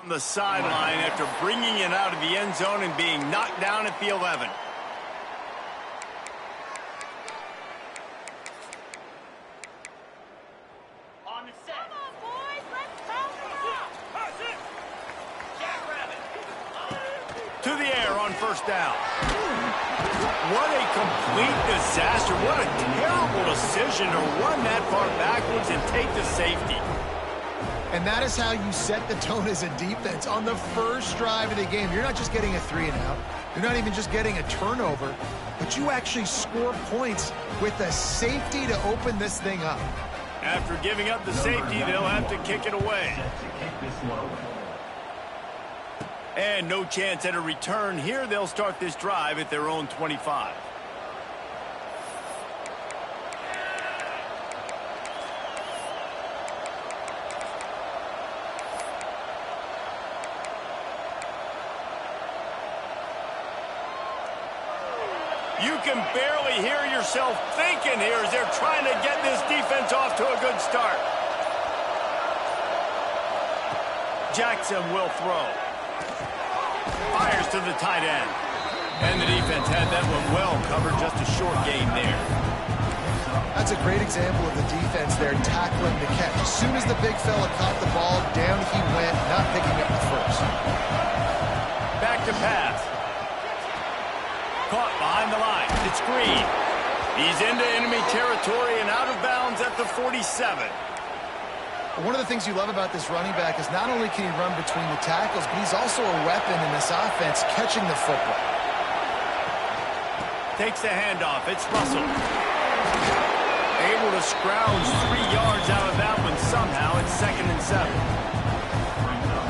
On the sideline after bringing it out of the end zone and being knocked down at the 11. On the set. Come on, boys, let's go. To the air on first down. What a complete disaster. What a terrible decision to run that far backwards and take the safety. And that is how you set the tone as a defense. On the first drive of the game, you're not just getting a 3-and-out. You're not even just getting a turnover, but you actually score points with a safety to open this thing up. After giving up the safety, they'll have to kick it away. And no chance at a return here. They'll start this drive at their own 25. You can barely hear yourself thinking here as they're trying to get this defense off to a good start. Jackson will throw. Fires to the tight end. And the defense had that one well covered, just a short gain there. That's a great example of the defense there tackling the catch. As soon as the big fella caught the ball, down he went, not picking up the first. Back to pass. Caught behind the line. It's Green. He's into enemy territory and out of bounds at the 47. One of the things you love about this running back is not only can he run between the tackles, but he's also a weapon in this offense catching the football. Takes the handoff. It's Russell. Able to scrounge 3 yards out of that one somehow. It's 2nd and 7.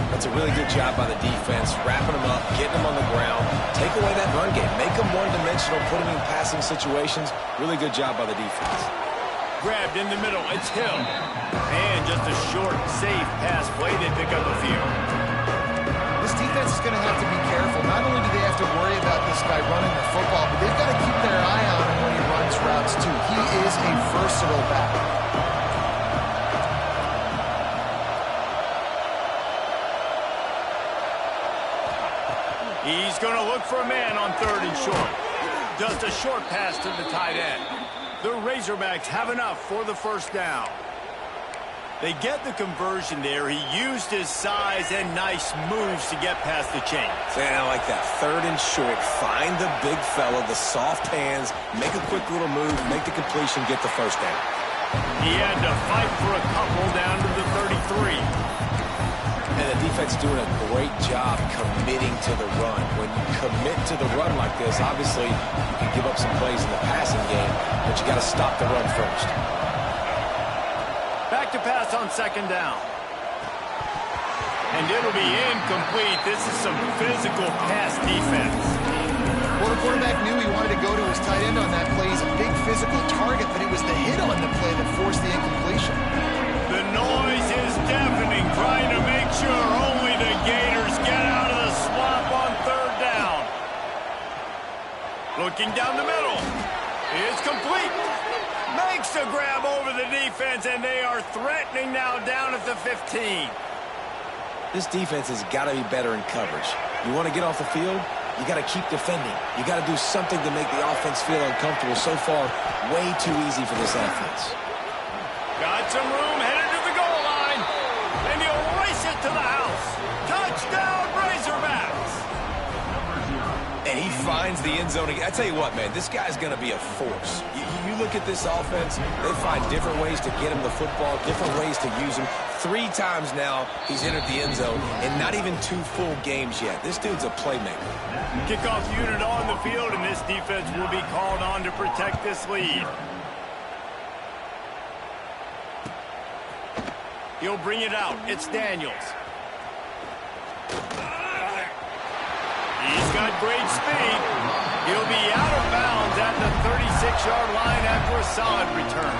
That's a really good job by the defense, wrapping them up, getting them on the ground, take away that run game, make them one-dimensional, put them in passing situations. Really good job by the defense. Grabbed in the middle, it's Hill. And just a short, safe pass play, they pick up a few. This defense is going to have to be careful. Not only do they have to worry about this guy running the football, but they've got to keep their eye on him when he runs routes too. He is a versatile back. He's going to look for a man on 3rd and short. Just a short pass to the tight end. The Razorbacks have enough for the first down. They get the conversion there. He used his size and nice moves to get past the chains. Man, I like that. 3rd and short. Find the big fella, the soft hands, make a quick little move, make the completion, get the first down. He had to fight for a couple down to the 33. And the defense doing a great job committing to the run. When you commit to the run like this, obviously you can give up some plays in the passing game, but you got to stop the run first. Back to pass on 2nd down. And it'll be incomplete. This is some physical pass defense. Well, the quarterback knew he wanted to go to his tight end on that play. He's a big physical target, but it was the hit on the play that forced the incompletion. The noise is deafening, trying to make sure only the Gators get out of the swamp on 3rd down. Looking down the middle. It's complete. Makes the grab over the defense, and they are threatening now down at the 15. This defense has got to be better in coverage. You want to get off the field, you got to keep defending. You got to do something to make the offense feel uncomfortable. So far, way too easy for this offense. Got some room, headed to the goal line, and he'll race it to the house. Touchdown, Razorbacks! And he finds the end zone. I tell you what, man, this guy's going to be a force. You look at this offense, they find different ways to get him the football, different ways to use him. 3 times now he's entered the end zone, and not even 2 full games yet. This dude's a playmaker. Kickoff unit on the field, and this defense will be called on to protect this lead. He'll bring it out. It's Daniels. He's got great speed. He'll be out of bounds at the 36-yard line after a solid return.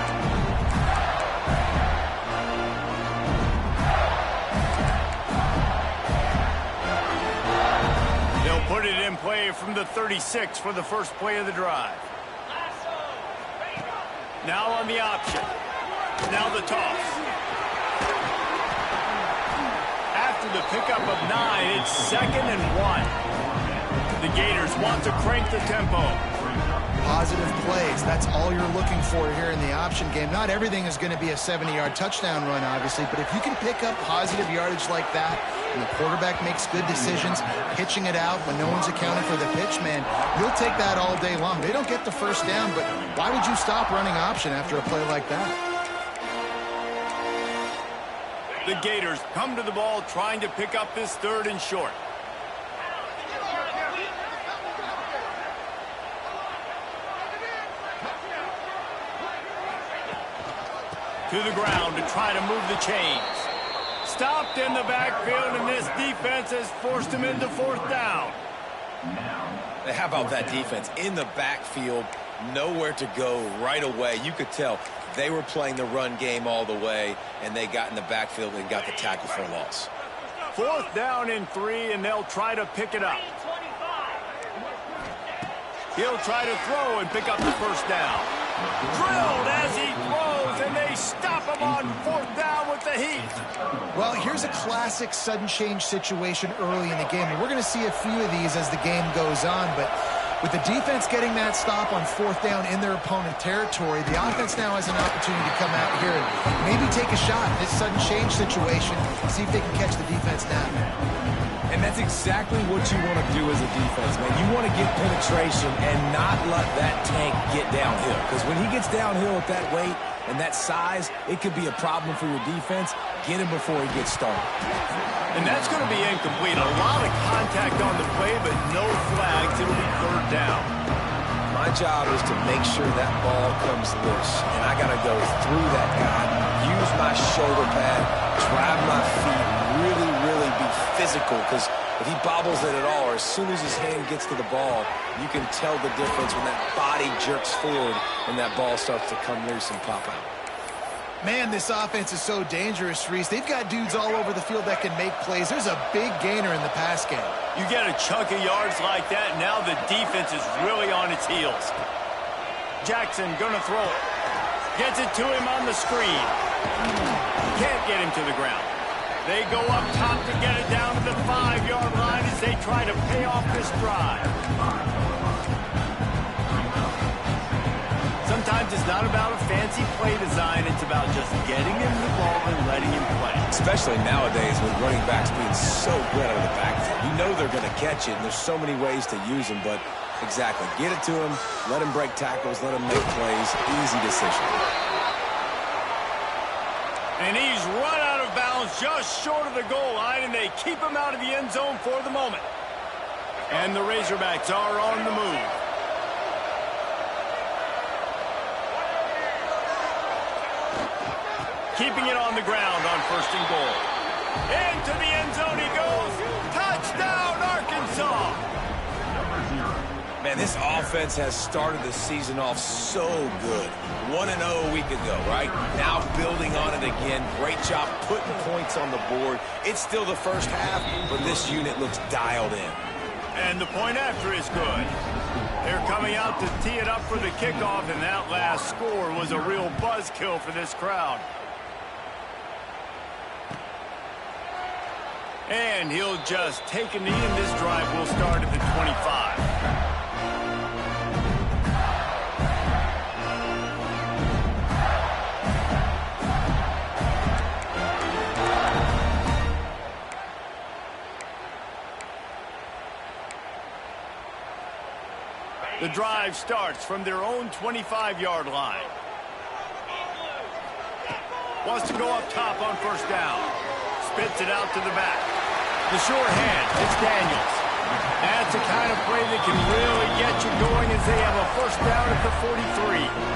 They'll put it in play from the 36 for the first play of the drive. Now on the option. Now the toss. After the pickup of 9. It's 2nd and 1. The Gators want to crank the tempo. Positive plays, that's all you're looking for here in the option game. Not everything is going to be a 70-yard touchdown run, obviously, but if you can pick up positive yardage like that, and the quarterback makes good decisions, pitching it out when no one's accounting for the pitch, man, you'll take that all day long. They don't get the first down, but why would you stop running option after a play like that? The Gators come to the ball trying to pick up this 3rd and short. To the ground to try to move the chains. Stopped in the backfield, and this defense has forced him into 4th down. How about that defense? In the backfield, nowhere to go right away. You could tell they were playing the run game all the way, and they got in the backfield and got the tackle for a loss. 4th down and 3, and they'll try to pick it up. He'll try to throw and pick up the 1st down. Drilled as he throws, and they stop him on 4th down with the heat. Well, here's a classic sudden change situation early in the game. And we're going to see a few of these as the game goes on, but with the defense getting that stop on 4th down in their opponent territory, the offense now has an opportunity to come out here and maybe take a shot in this sudden change situation, see if they can catch the defense now. And that's exactly what you want to do as a defense, man. You want to get penetration and not let that tank get downhill. Because when he gets downhill at that weight and that size, it could be a problem for your defense. Get him before he gets started. And that's going to be incomplete. A lot of contact on the play, but no flags. It'll be 3rd down. My job is to make sure that ball comes loose. And I got to go through that guy, use my shoulder pad, drive my feet, really be physical, because if he bobbles it at all, or as soon as his hand gets to the ball, you can tell the difference when that body jerks forward and that ball starts to come loose and pop out. Man, this offense is so dangerous, Reese. They've got dudes all over the field that can make plays. There's a big gainer in the pass game. You get a chunk of yards like that, now the defense is really on its heels. Jackson gonna throw it. Gets it to him on the screen. Can't get him to the ground. They go up top to get it down to the 5-yard line as they try to pay off this drive. Sometimes it's not about a fancy play design. It's about just getting him the ball and letting him play. Especially nowadays with running backs being so good out of the backfield. You know they're going to catch it, and there's so many ways to use them, but exactly. Get it to him, let him break tackles, let him make plays. Easy decision. And he's run out of bounds just short of the goal line, and they keep him out of the end zone for the moment. And the Razorbacks are on the move. Keeping it on the ground on 1st and goal. Into the end zone he goes. Touchdown, Arkansas! Man, this offense has started the season off so good. 1-0 a week ago, right? Now building on it again. Great job putting points on the board. It's still the first half, but this unit looks dialed in. And the point after is good. They're coming out to tee it up for the kickoff, and that last score was a real buzzkill for this crowd. And he'll just take a knee, and this drive will start at the 25. The drive starts from their own 25-yard line. Wants to go up top on 1st down. Spits it out to the back. The short hand, it's Daniels. That's the kind of play that can really get you going as they have a 1st down at the 43.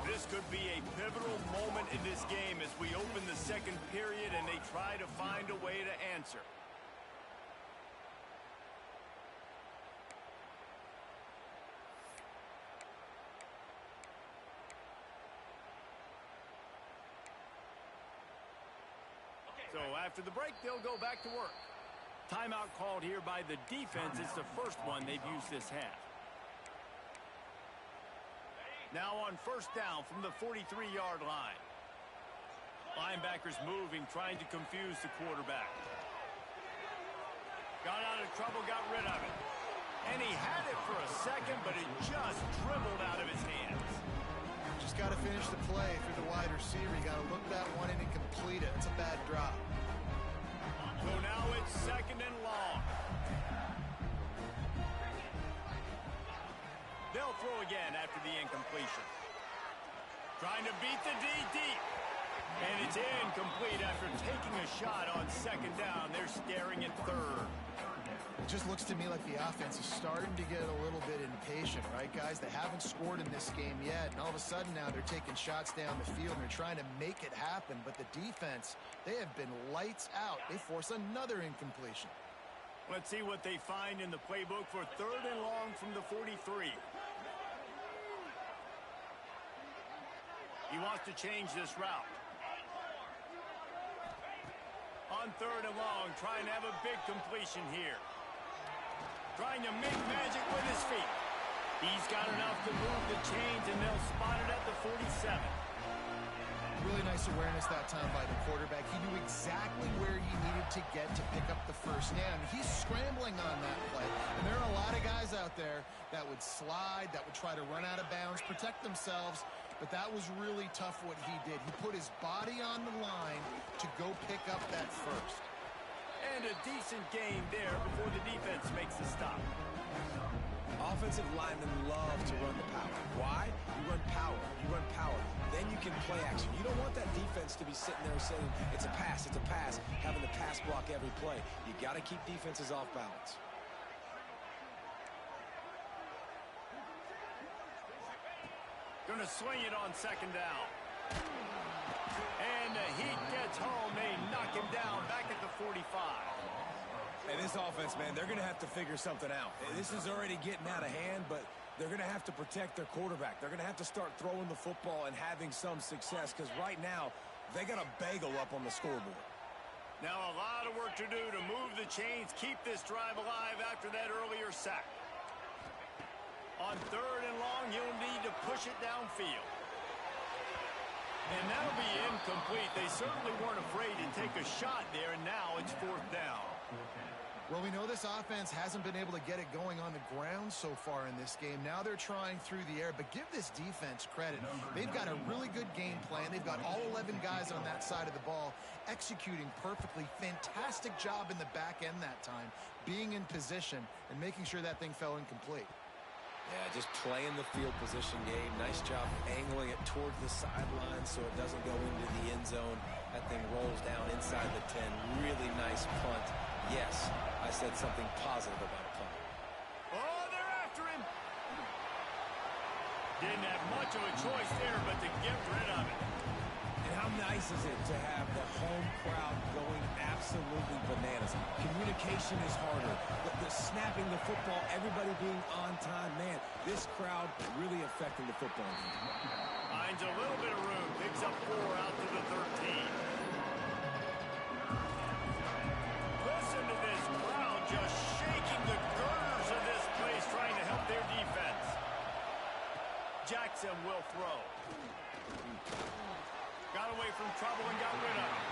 This could be a pivotal moment in this game as we open the 2nd period and they try to find a way to answer. So after the break, they'll go back to work. Timeout called here by the defense. It's the first one they've used this half. Now on first down from the 43-yard line. Linebackers moving, trying to confuse the quarterback. Got out of trouble, got rid of it. And he had it for a second, but it just dribbled out of his hands. Just got to finish the play if you're the wide receiver. You got to look that one in and complete it. It's a bad drop. So now it's second and long. They'll throw again after the incompletion. Trying to beat the D deep. And it's incomplete after taking a shot on second down. They're staring at third. It just looks to me like the offense is starting to get a little bit impatient, right, guys? They haven't scored in this game yet, and all of a sudden now they're taking shots down the field, and they're trying to make it happen. But the defense, they have been lights out. They force another incompletion. Let's see what they find in the playbook for third and long from the 43. He wants to change this route. On third and long, trying to have a big completion here. Trying to make magic with his feet. He's got enough to move the chains, and they'll spot it at the 47. Really nice awareness that time by the quarterback. He knew exactly where he needed to get to pick up the first down. He's scrambling on that play. And there are a lot of guys out there that would slide, that would try to run out of bounds, protect themselves. But that was really tough what he did. He put his body on the line to go pick up that first. And a decent gain there before the defense makes the stop. Offensive linemen love to run the power. Why? You run power. You run power. Then you can play action. You don't want that defense to be sitting there saying, it's a pass, having to pass block every play. You got to keep defenses off balance. Going to swing it on second down. And the heat gets home. They knock him down back at the 45. And this offense, man, they're going to have to figure something out. This is already getting out of hand, but they're going to have to protect their quarterback. They're going to have to start throwing the football and having some success, because right now, they got a bagel up on the scoreboard. Now a lot of work to do to move the chains, keep this drive alive after that earlier sack. On third and long, he'll need to push it downfield. And that'll be incomplete. They certainly weren't afraid to take a shot there, and now it's fourth down. Well, we know this offense hasn't been able to get it going on the ground so far in this game. Now they're trying through the air, but give this defense credit. They've got a really good game plan. They've got all 11 guys on that side of the ball executing perfectly. Fantastic job in the back end that time, being in position and making sure that thing fell incomplete. Yeah, just playing the field position game. Nice job angling it towards the sideline so it doesn't go into the end zone. That thing rolls down inside the 10. Really nice punt. Yes, I said something positive about a punt. Oh, they're after him. Didn't have much of a choice there but to get rid of it. And how nice is it to have the home crowd going absolutely bananas? Communication is harder. The snapping the football, everybody being on time. Man, this crowd really affecting the football game. Finds a little bit of room. Picks up 4 out to the 13. Listen to this crowd just shaking the girders of this place, trying to help their defense. Jackson will throw. Got away from trouble and got rid of it.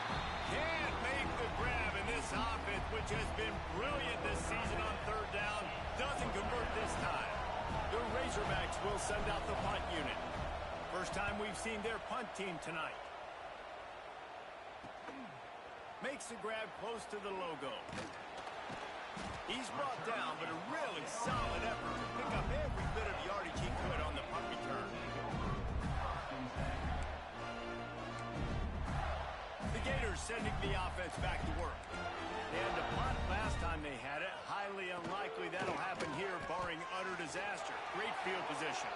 Can't make the grab, and this offense, which has been brilliant this season on third down, doesn't convert this time. The Razorbacks will send out the punt unit. First time we've seen their punt team tonight. Makes the grab close to the logo. He's brought down, but a really solid effort to pick up every bit of yardage he could on the punt return. The Gators sending the offense back to work. They had to punt last time they had it. Highly unlikely that'll happen here, barring utter disaster. Great field position.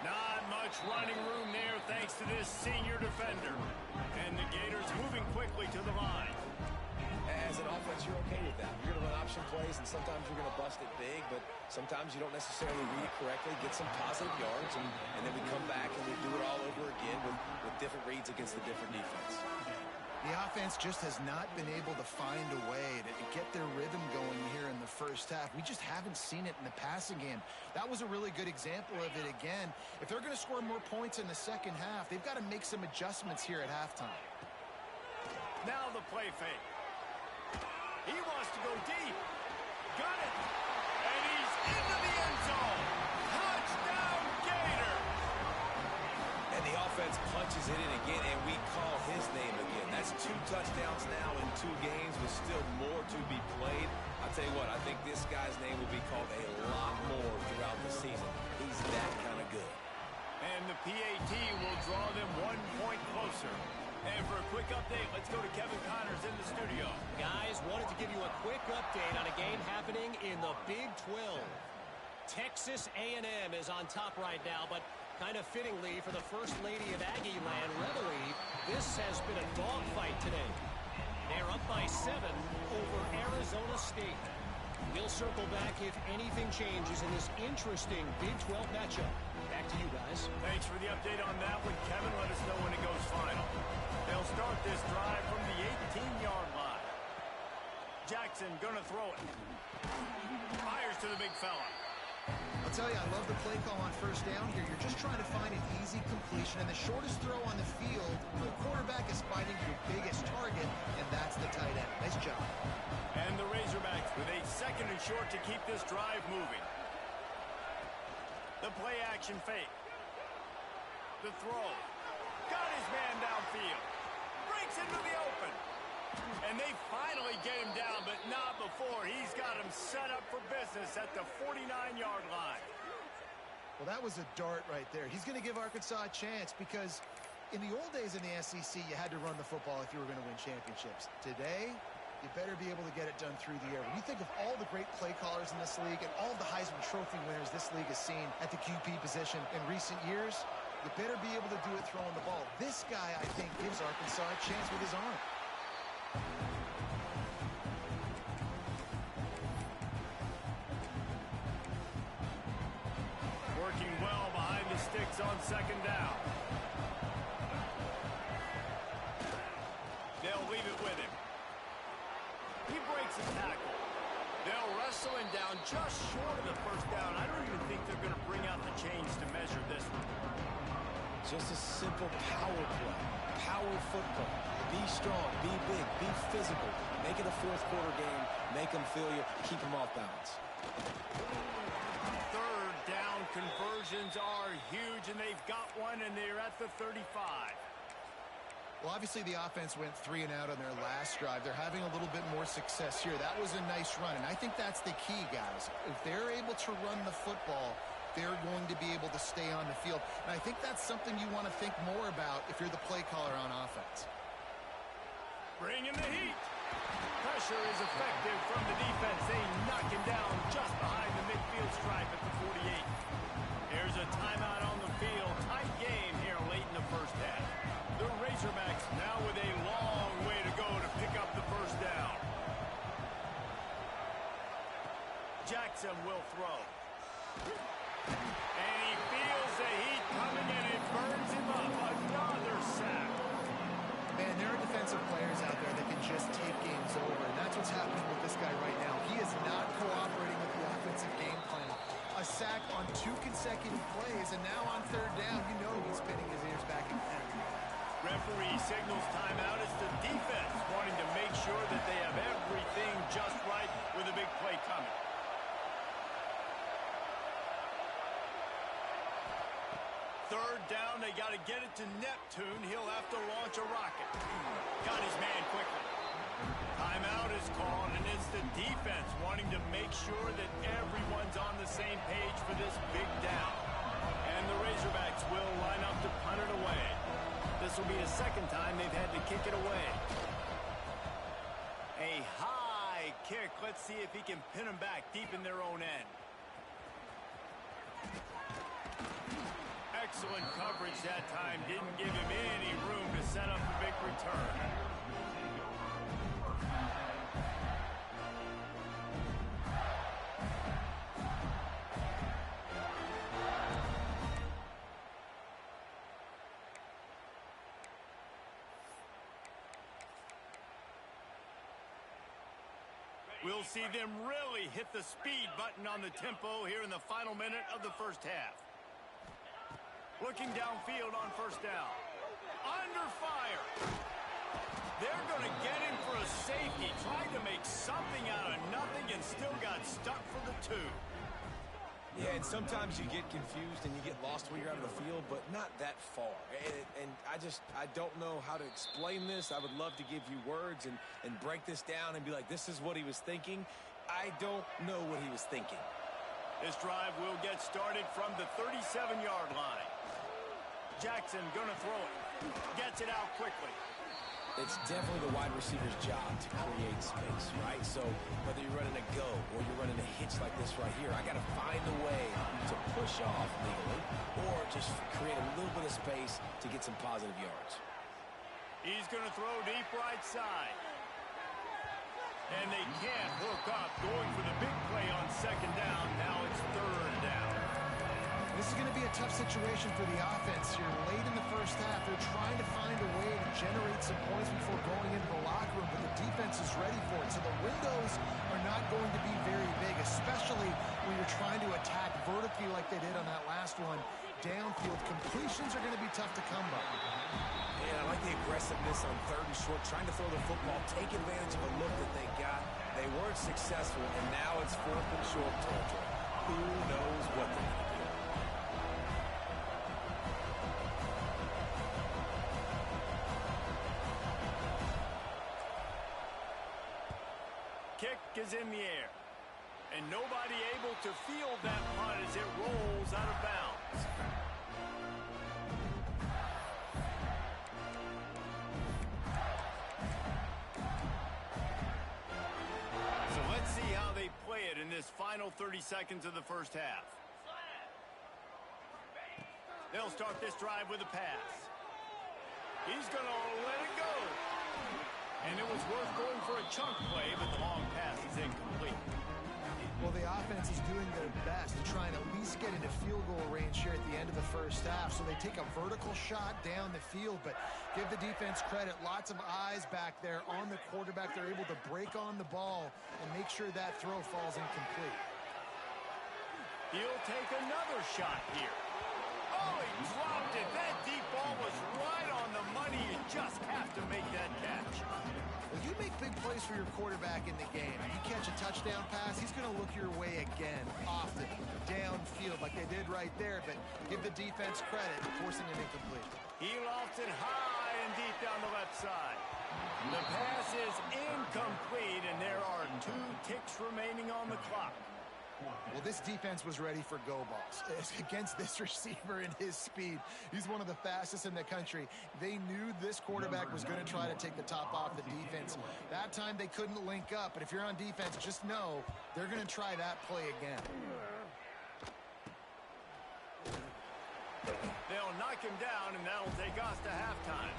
Not much running room there thanks to this senior defender. And the Gators moving quickly to the line. As an offense, you're okay with that. You're going to run option plays, and sometimes you're going to bust it big, but sometimes you don't necessarily read it correctly, get some positive yards, and then we come back and we do it all over again with different reads against the different defense. The offense just has not been able to find a way to get their rhythm going here in the first half. We just haven't seen it in the passing game. That was a really good example of it again. If they're going to score more points in the second half, they've got to make some adjustments here at halftime. Now the play fake. He wants to go deep. Got it. And he's into the end zone. Touchdown, Gator. And the offense punches it in again, and we call his name again. That's 2 touchdowns now in 2 games with still more to be played. I'll tell you what, I think this guy's name will be called a lot more throughout the season. He's that kind of good. And the PAT will draw them 1 point closer. And for a quick update, let's go to Kevin Connors in the studio. Guys, wanted to give you a quick update on a game happening in the Big 12. Texas A&M is on top right now, but kind of fittingly for the First Lady of Aggie Land, Reveille, this has been a dogfight today. They're up by 7 over Arizona State. We'll circle back if anything changes in this interesting Big 12 matchup. Back to you guys. Thanks for the update on that one, Kevin. Let us know when it goes final. They'll start this drive from the 18-yard line. Jackson gonna throw it. Fires to the big fella. I'll tell you, I love the play call on first down here. You're just trying to find an easy completion, and the shortest throw on the field, the quarterback is finding your biggest target, and that's the tight end. Nice job. And the Razorbacks with a 2nd and short to keep this drive moving. The play action fake. The throw. Got his man downfield. Breaks into the open. And they finally get him down, but not before. He's got him set up for business at the 49-yard line. Well, that was a dart right there. He's going to give Arkansas a chance because in the old days in the SEC, you had to run the football if you were going to win championships. Today, you better be able to get it done through the air. When you think of all the great play callers in this league and all of the Heisman Trophy winners this league has seen at the QB position in recent years, you better be able to do it throwing the ball. This guy, I think, gives Arkansas a chance with his arm. Working well behind the sticks on 2nd down. They'll leave it with him. He breaks a tackle. They'll wrestle him down just short of the first down. I don't even think they're going to bring out the chains to measure this one. Just a simple power play. Power football. Be strong, be big, be physical. Make it a 4th quarter game. Make them feel you. Keep them off balance. 3rd down conversions are huge, and they've got one, and they're at the 35. Well, obviously the offense went 3 and out on their last drive. They're having a little bit more success here. That was a nice run, and I think that's the key, guys. If they're able to run the football, they're going to be able to stay on the field. And I think that's something you want to think more about if you're the play caller on offense. Bring in the heat. Pressure is effective from the defense. They knock him down just behind the midfield stripe at the 48. Here's a timeout on the field. Tight game here late in the first half. The Razorbacks now with a long way to go to pick up the first down. Jackson will throw. And he feels the heat coming, and it burns him up. Another sack. Man, there are defensive players out there that can just take games over, and that's what's happening with this guy right now. He is not cooperating with the offensive game plan. A sack on 2 consecutive plays, and now on 3rd down, you know he's pinning his ears back again. Referee signals timeout. It's the defense wanting to make sure that they have everything just right with a big play coming. Third down, they got to get it to Neptune. He'll have to launch a rocket. Got his man quickly. Timeout is called, and it's the defense wanting to make sure that everyone's on the same page for this big down. And the Razorbacks will line up to punt it away. This will be the 2nd time they've had to kick it away. A high kick. Let's see if he can pin them back deep in their own end. Excellent coverage that time. Didn't give him any room to set up a big return. We'll see them really hit the speed button on the tempo here in the final minute of the first half. Looking downfield on first down. Under fire. They're going to get him for a safety. Tried to make something out of nothing and still got stuck for the 2. Yeah, and sometimes you get confused and you get lost when you're out of the field, but not that far. And I don't know how to explain this. I would love to give you words and break this down and be like, this is what he was thinking. I don't know what he was thinking. This drive will get started from the 37-yard line. Jackson going to throw it. Gets it out quickly. It's definitely the wide receiver's job to create space, right? So whether you're running a go or you're running a hitch like this right here, I got to find a way to push off legally or just create a little bit of space to get some positive yards. He's going to throw deep right side. And they can't hook up, going for the big play on second down. Now it's third down. This is going to be a tough situation for the offense here. Late in the first half, they're trying to find a way to generate some points before going into the locker room, but the defense is ready for it. So the windows are not going to be very big, especially when you're trying to attack vertically like they did on that last one. Downfield completions are going to be tough to come by. And I like the aggressiveness on third and short, trying to throw the football, take advantage of a look that they got. They weren't successful, and now it's fourth and short territory. Who knows what they're going to do? Kick is in the air. And nobody able to field that punt as it rolls out of bounds. So let's see how they play it in this final 30 seconds of the first half. They'll start this drive with a pass. He's going to let it go. And it was worth going for a chunk play, but the long pass is incomplete. Well, the offense is doing their best to try and at least get into field goal range here at the end of the first half. So they take a vertical shot down the field, but give the defense credit. Lots of eyes back there on the quarterback. They're able to break on the ball and make sure that throw falls incomplete. He'll take another shot here. Oh, he dropped it. That deep ball was right on the money. You just have to make that catch. Well, you make big plays for your quarterback in the game. If you catch a touchdown pass, he's going to look your way again, often, downfield like they did right there. But give the defense credit for forcing it incomplete. He lofts it high and deep down the left side. The pass is incomplete, and there are 2 ticks remaining on the clock. Well, this defense was ready for go balls against this receiver and his speed. He's one of the fastest in the country. They knew this quarterback was going to try to take the top off the defense. That time they couldn't link up, but if you're on defense, just know they're going to try that play again. They'll knock him down, and that'll take us to halftime.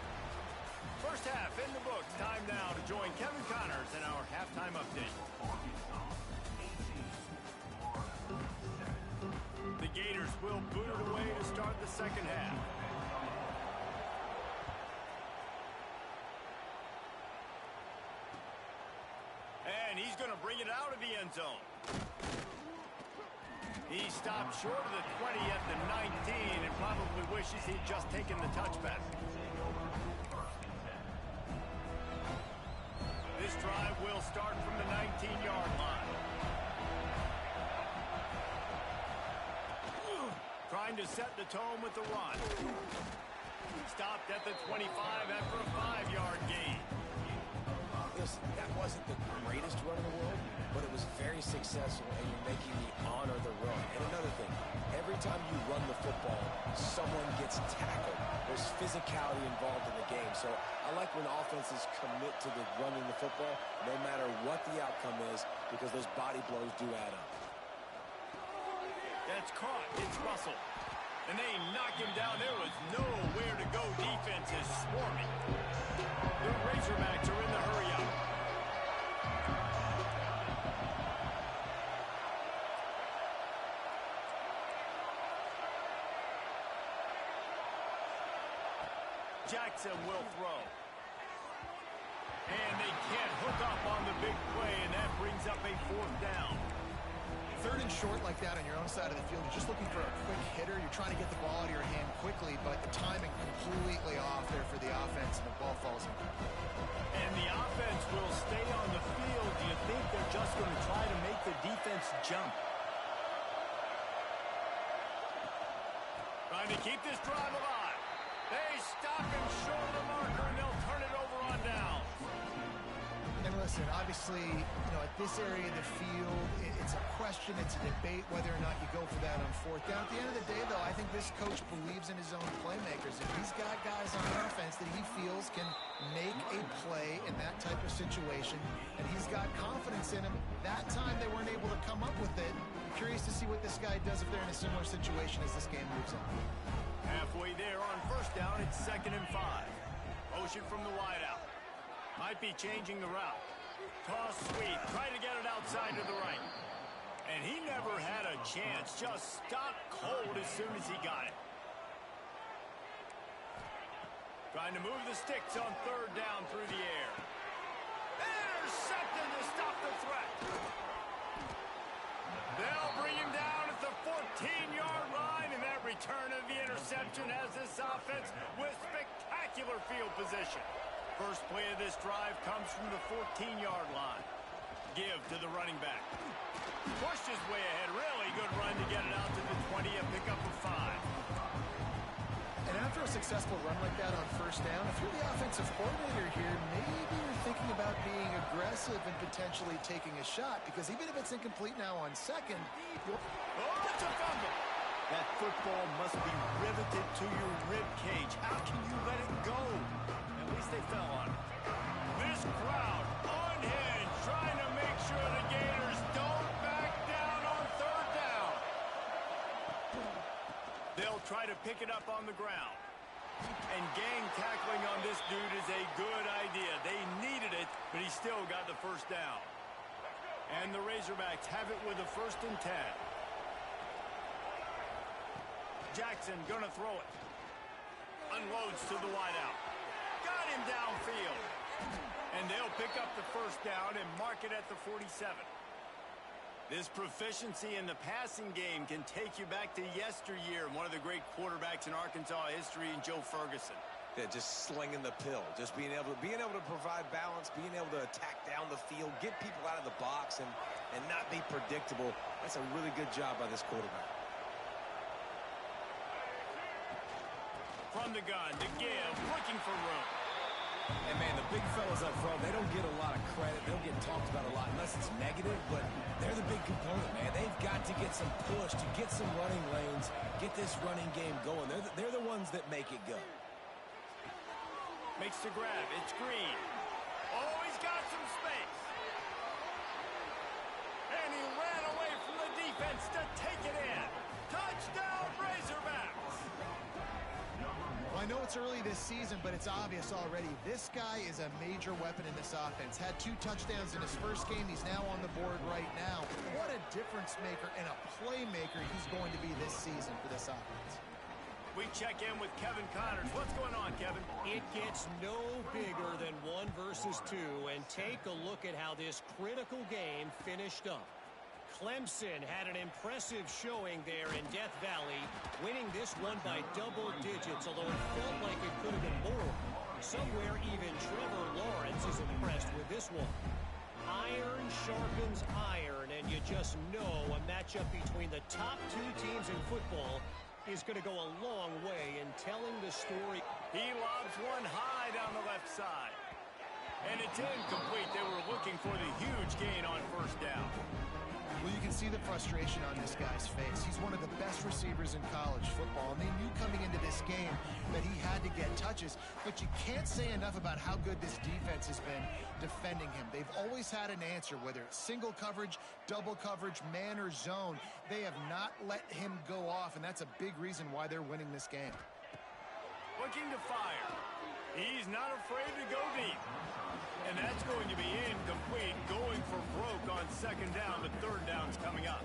First half in the books. Time now to join Kevin Connors in our halftime update. The Gators will boot it away to start the second half. And he's going to bring it out of the end zone. He stopped short of the 20 at the 19 and probably wishes he'd just taken the touchback. This drive will start from the 19-yard line. Trying to set the tone with the run. Stopped at the 25 after a 5-yard gain. Listen, that wasn't the greatest run in the world, but it was very successful, and you're making me honor the run. And another thing, every time you run the football, someone gets tackled. There's physicality involved in the game. So I like when offenses commit to the running the football, no matter what the outcome is, because those body blows do add up. That's caught. It's Russell. And they knock him down. There was nowhere to go. Defense is swarming. The Razorbacks are in the hurry-up. Jackson will throw. And they can't hook up on the big play, and that brings up in short like that on your own side of the field, you're just looking for a quick hitter. You're trying to get the ball out of your hand quickly, but the timing completely off there for the offense, and the ball falls in. And the offense will stay on the field. Do you think they're just going to try to make the defense jump? Trying to keep this drive alive. They stop him short of the marker, and they'll turn it over on down. And listen, obviously, at this area of the field, it's a question, it's a debate whether or not you go for that on fourth down. At the end of the day, though, I think this coach believes in his own playmakers. If he's got guys on offense that he feels can make a play in that type of situation, and he's got confidence in him, that time they weren't able to come up with it. I'm curious to see what this guy does if they're in a similar situation as this game moves on. Halfway there on first down, it's 2nd and 5. Motion from the wideout. Might be changing the route. Toss sweep. Try to get it outside to the right. And he never had a chance. Just stopped cold as soon as he got it. Trying to move the sticks on 3rd down through the air. Intercepted to stop the threat. They'll bring him down at the 14-yard line, and that return of the interception has this offense with spectacular field position. First play of this drive comes from the 14-yard line. Give to the running back. Pushed his way ahead. Really good run to get it out to the 20 and pick up a 5. And after a successful run like that on first down, if you're the offensive coordinator here, maybe you're thinking about being aggressive and potentially taking a shot, because even if it's incomplete now on second, it's a fumble. That football must be riveted to your rib cage. How can you let it go? At least they fell on it. This crowd unhinged, trying to make sure the Gators don't back down on 3rd down. They'll try to pick it up on the ground. And gang tackling on this dude is a good idea. They needed it, but he still got the first down. And the Razorbacks have it with a 1st and 10. Jackson gonna throw it. Unloads to the wideout. Got him downfield. And they'll pick up the 1st down and mark it at the 47. This proficiency in the passing game can take you back to yesteryear. One of the great quarterbacks in Arkansas history, in Joe Ferguson. Yeah, just slinging the pill, just being able to provide balance, being able to attack down the field, get people out of the box, and not be predictable. That's a really good job by this quarterback. From the gun to give, looking for room. And, man, the big fellas up front, they don't get a lot of credit. They don't get talked about a lot unless it's negative, but they're the big component, man. They've got to get some push, to get some running lanes, get this running game going. They're the ones that make it go. Makes the grab. It's Green. Oh, he's got some space. And he ran away from the defense to take it in. Touchdown, Razorbacks. Well, I know it's early this season, but it's obvious already. This guy is a major weapon in this offense. Had 2 touchdowns in his first game. He's now on the board right now. What a difference maker and a playmaker he's going to be this season for this offense. We check in with Kevin Connors. What's going on, Kevin? It gets no bigger than 1 versus 2, and take a look at how this critical game finished up. Clemson had an impressive showing there in Death Valley, winning this one by double digits, although it felt like it could have been more. Somewhere even Trevor Lawrence is impressed with this one. Iron sharpens iron, and you just know a matchup between the top 2 teams in football is going to go a long way in telling the story. He lobs one high down the left side. And it's incomplete. They were looking for the huge gain on first down. Well, you can see the frustration on this guy's face. He's one of the best receivers in college football, and they knew coming into this game that he had to get touches, but you can't say enough about how good this defense has been defending him. They've always had an answer, whether it's single coverage, double coverage, man or zone. They have not let him go off, and that's a big reason why they're winning this game. Looking to fire. He's not afraid to go deep. And that's going to be incomplete, going for broke on second down. The third down's coming up.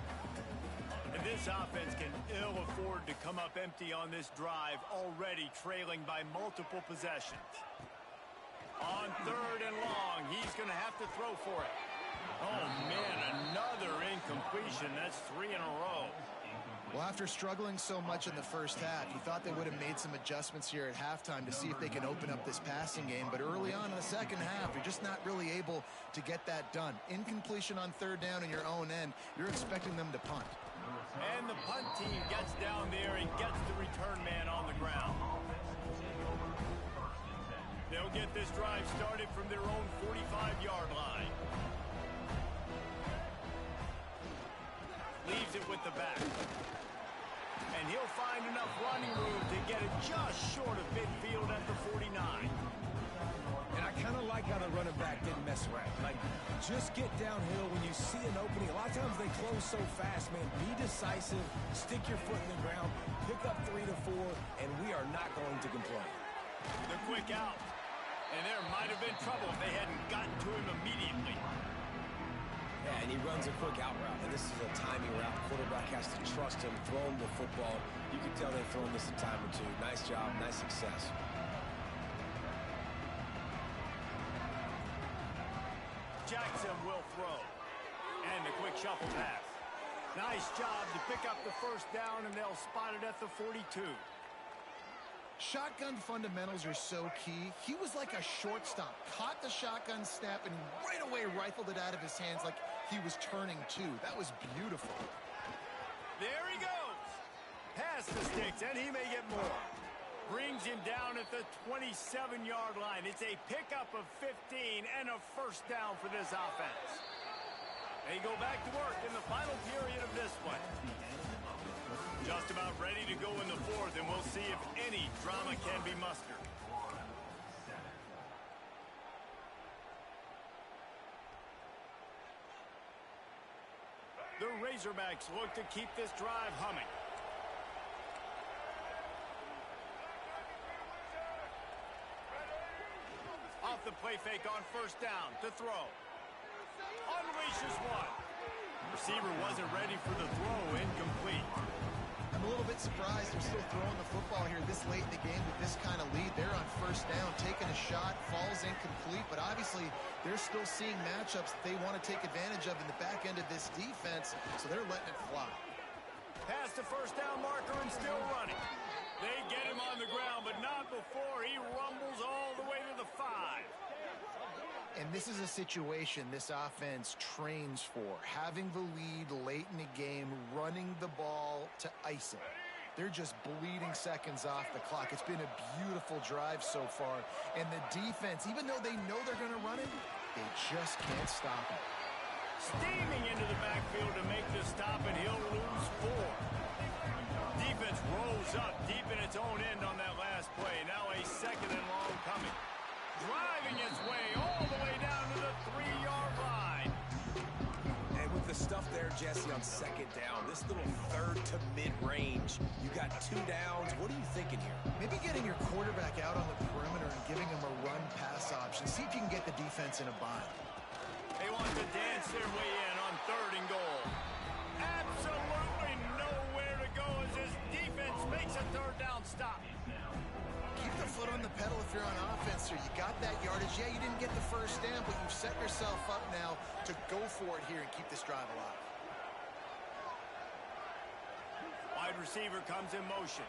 And this offense can ill afford to come up empty on this drive, already trailing by multiple possessions. On third and long, he's going to have to throw for it. Oh, man, another incompletion. incompletion. That's 3 in a row. Well, after struggling so much in the first half, you thought they would have made some adjustments here at halftime to see if they can open up this passing game. But early on in the second half, you're just not really able to get that done. Incompletion on third down in your own end, you're expecting them to punt. And the punt team gets down there and gets the return man on the ground. They'll get this drive started from their own 45-yard line. Leaves it with the back. And he'll find enough running room to get it just short of midfield at the 49. And I kind of like how the running back didn't mess around. Like, just get downhill when you see an opening. A lot of times they close so fast, man. Be decisive, stick your foot in the ground, pick up 3 to 4, and we are not going to complain. The quick out. And there might have been trouble if they hadn't gotten to him immediately. Yeah, and he runs a quick out route, and this is a timing route. The quarterback has to trust him, throw him the football. You can tell they've thrown this a time or two. Nice job, nice success. Jackson will throw. And the quick shuffle pass. Nice job to pick up the first down, and they'll spot it at the 42. Shotgun fundamentals are so key. He was like a shortstop. Caught the shotgun snap and right away rifled it out of his hands like he was turning two. That was beautiful. There he goes. Past the sticks, and he may get more. Brings him down at the 27-yard line. It's a pickup of 15 and a first down for this offense. They go back to work in the final period of this one. Just about ready to go in the fourth, and we'll see if any drama can be mustered. The Razorbacks look to keep this drive humming. Off the play fake on first down to throw. Unleashes one. Receiver wasn't ready for the throw, incomplete. I'm a little bit surprised they're still throwing the football here this late in the game with this kind of lead. They're on first down, taking a shot, falls incomplete, but obviously they're still seeing matchups that they want to take advantage of in the back end of this defense, so they're letting it fly. Past the first down marker and still running. They get him on the ground, but not before he rumbles all the way to the 5. And this is a situation this offense trains for. Having the lead late in the game, running the ball to ice it. They're just bleeding seconds off the clock. It's been a beautiful drive so far. And the defense, even though they know they're going to run it, they just can't stop it. Steaming into the backfield to make the stop, and he'll lose 4. Defense rolls up deep in its own end on that last play. Now a second and long coming. Driving its way all the way down to the 3-yard line. And with the stuff there, Jesse, on second down, this little third to mid-range, you got 2 downs. What are you thinking here? Maybe getting your quarterback out on the perimeter and giving him a run-pass option. See if you can get the defense in a bind. They want to dance their way in on 3rd and goal. Absolutely nowhere to go as this defense makes a 3rd down stop. Keep the foot on the pedal if you're on offense here. You got that yardage. Yeah, you didn't get the first down, but you've set yourself up now to go for it here and keep this drive alive. Wide receiver comes in motion.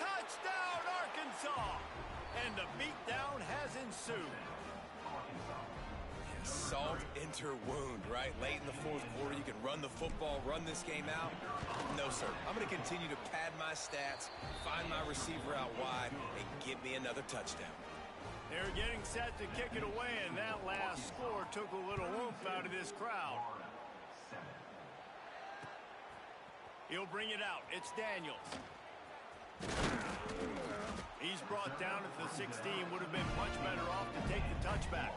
Touchdown, Arkansas! And the beatdown has ensued. Salt enter wound, right? Late in the 4th quarter, you can run the football, run this game out. No, sir. I'm going to continue to pad my stats, find my receiver out wide, and give me another touchdown. They're getting set to kick it away, and that last score took a little oomph out of this crowd. He'll bring it out. It's Daniels. He's brought down at the 16. Would have been much better off to take the touchback.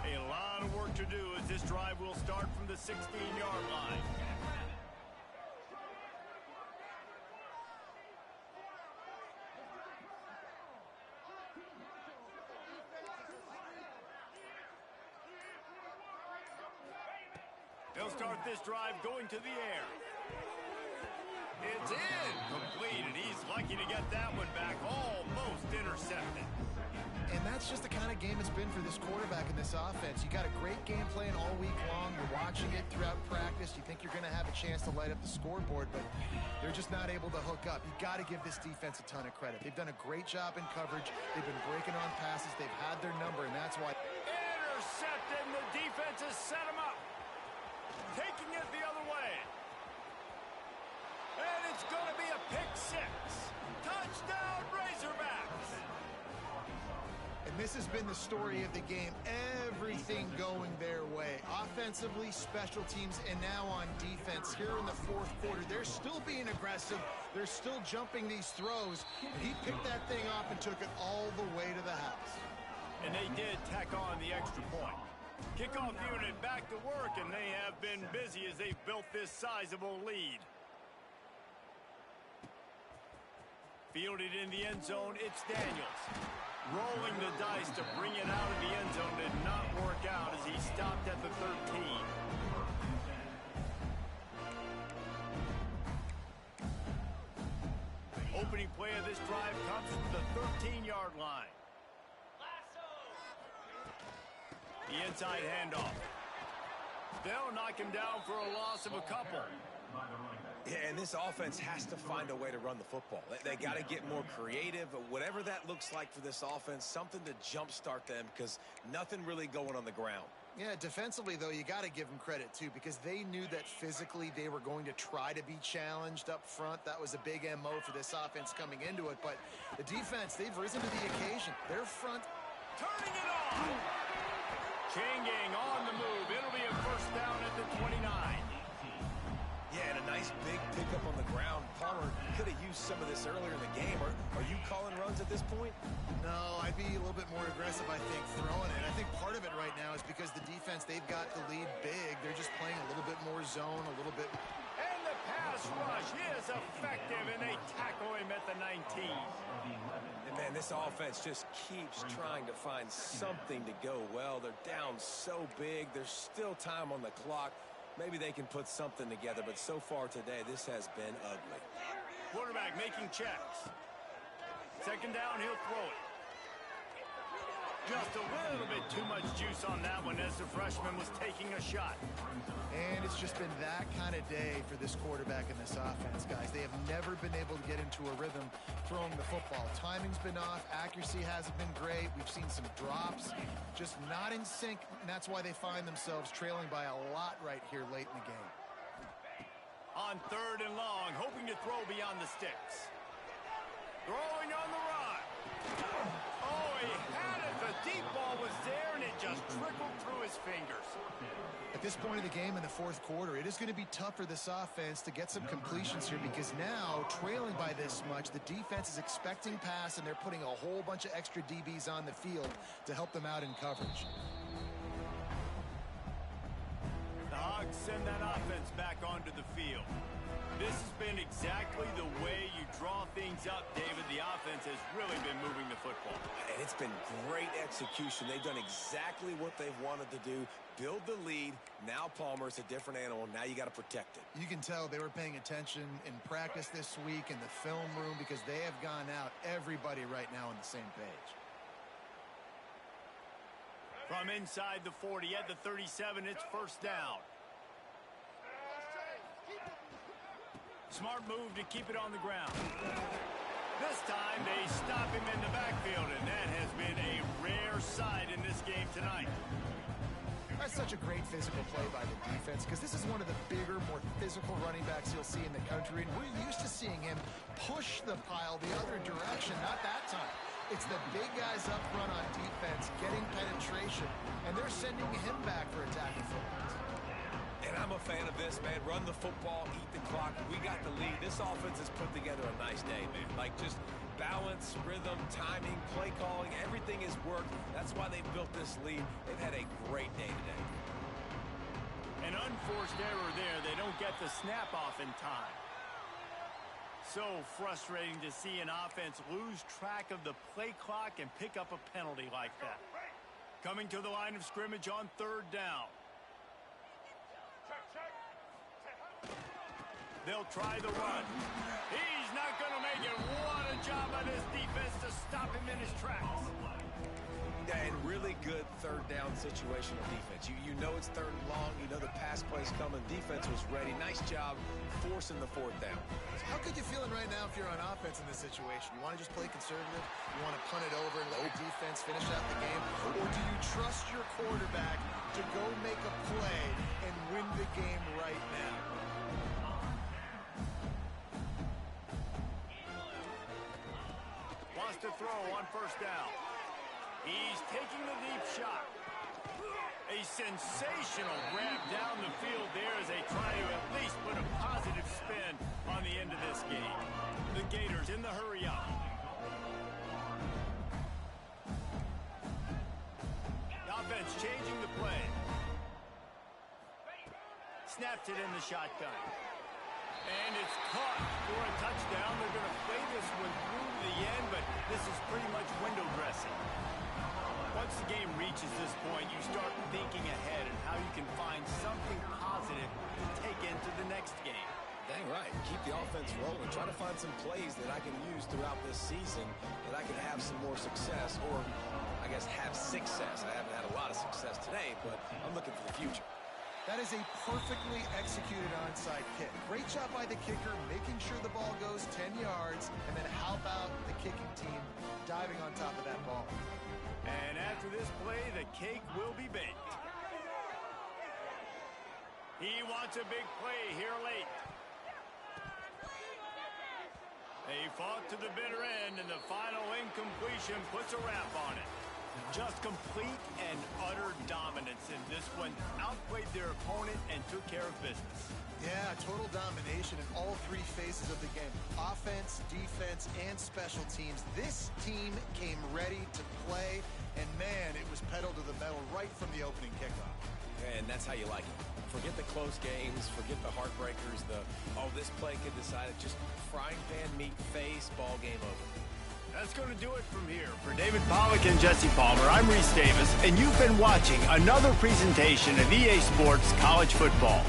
A lot of work to do as this drive will start from the 16-yard line. They'll start this drive going to the air. It's in. Complete, and he's lucky to get that one back. Almost intercepted. And that's just the kind of game it's been for this quarterback in this offense. You got a great game plan all week long. You're watching it throughout practice. You think you're going to have a chance to light up the scoreboard, but they're just not able to hook up. You got to give this defense a ton of credit. They've done a great job in coverage. They've been breaking on passes. They've had their number, and that's why. Intercepted, and the defense has set him up. Taking it the other way. And it's going to be a pick six. Touchdown, Razorbacks. And this has been the story of the game. Everything going their way. Offensively, special teams, and now on defense here in the fourth quarter. They're still being aggressive. They're still jumping these throws. And he picked that thing off and took it all the way to the house. And they did tack on the extra point. Kickoff unit back to work, and they have been busy as they've built this sizable lead. Fielded in the end zone, it's Daniels. Rolling the dice to bring it out of the end zone did not work out as he stopped at the 13. Opening play of this drive comes from the 13-yard line. The inside handoff. They'll knock him down for a loss of a couple. Yeah, and this offense has to find a way to run the football. They got to get more creative, whatever that looks like for this offense, something to jumpstart them because nothing really going on the ground. Yeah, defensively, though, you got to give them credit, too, because they knew that physically they were going to try to be challenged up front. That was a big MO for this offense coming into it. But the defense, they've risen to the occasion. Their front. Turning it on. Changing on the move. It'll be a first down at the 29. Yeah, and a nice big pickup on the ground. Palmer could have used some of this earlier in the game. Are you calling runs at this point? No, I'd be a little bit more aggressive, I think, throwing it. I think part of it right now is because the defense, they've got the lead big. They're just playing a little bit more zone, a little bit. And the pass rush is effective, and they tackle him at the 19. And, man, this offense just keeps trying to find something to go well. They're down so big. There's still time on the clock. Maybe they can put something together, but so far today, this has been ugly. Quarterback making checks. Second down, he'll throw it. Just a little bit too much juice on that one as the freshman was taking a shot. And it's just been that kind of day for this quarterback in this offense, guys. They have never been able to get into a rhythm throwing the football. Timing's been off. Accuracy hasn't been great. We've seen some drops, just not in sync, and that's why they find themselves trailing by a lot right here late in the game. On third and long, hoping to throw beyond the sticks. Throwing on the run. Oh, he had it. The deep ball was there, and it just trickled through his fingers. At this point of the game in the fourth quarter, it is going to be tough for this offense to get some completions here because now, trailing by this much, the defense is expecting pass, and they're putting a whole bunch of extra DBs on the field to help them out in coverage. The Hogs send that offense back onto the field. This has been exactly the way you draw things up, David. The offense has really been moving the football. And it's been great execution. They've done exactly what they've wanted to do. Build the lead. Now Palmer's a different animal. Now you got to protect it. You can tell they were paying attention in practice this week in the film room because they have gone out, everybody right now on the same page. From inside the 40 at the 37, it's first down. Smart move to keep it on the ground. This time they stop him in the backfield, and that has been a rare sight in this game tonight. That's such a great physical play by the defense because this is one of the bigger, more physical running backs you'll see in the country, and we're used to seeing him push the pile the other direction, not that time. It's the big guys up front on defense getting penetration, and they're sending him back for a tackle for it. And I'm a fan of this, man. Run the football, eat the clock. We got the lead. This offense has put together a nice day, man. Like just balance, rhythm, timing, play calling, everything has worked. That's why they built this lead. They've had a great day today. An unforced error there. They don't get the snap off in time. So frustrating to see an offense lose track of the play clock and pick up a penalty like that. Coming to the line of scrimmage on third down. They'll try the run. He's not going to make it. What a job by this defense to stop him in his tracks. Yeah, and really good third down situational defense. You know it's third and long. You know the pass play's coming. Defense was ready. Nice job forcing the fourth down. So how good you feeling right now if you're on offense in this situation? You want to just play conservative? You want to punt it over and let your defense finish out the game? Or do you trust your quarterback to go make a play and win the game right now? Wants to throw on first down. He's taking the deep shot. A sensational grab down the field there as they try to at least put a positive spin on the end of this game. The Gators in the hurry up. The offense changing the play. Snaps it in the shotgun. And it's caught for a touchdown. They're going to play this one through to the end, but this is pretty much window dressing. Once the game reaches this point, you start thinking ahead and how you can find something positive to take into the next game. Dang right. Keep the offense rolling. Try to find some plays that I can use throughout this season that I can have some more success, or I guess have success. I haven't had a lot of success today, but I'm looking for the future. That is a perfectly executed onside kick. Great job by the kicker, making sure the ball goes 10 yards, and then how about the kicking team diving on top of that ball? And after this play, the cake will be baked. He wants a big play here late. They fought to the bitter end, and the final incompletion puts a wrap on it. Just complete and utter dominance in this one. Outplayed their opponent and took care of business. Yeah, total domination in all three phases of the game. Offense, defense, and special teams. This team came ready to play, and man, it was pedal to the metal right from the opening kickoff. And that's how you like it. Forget the close games, forget the heartbreakers, this play could decide it. Just frying pan meat face, ball game over. That's going to do it from here. For David Pollack and Jesse Palmer, I'm Reese Davis, and you've been watching another presentation of EA Sports College Football.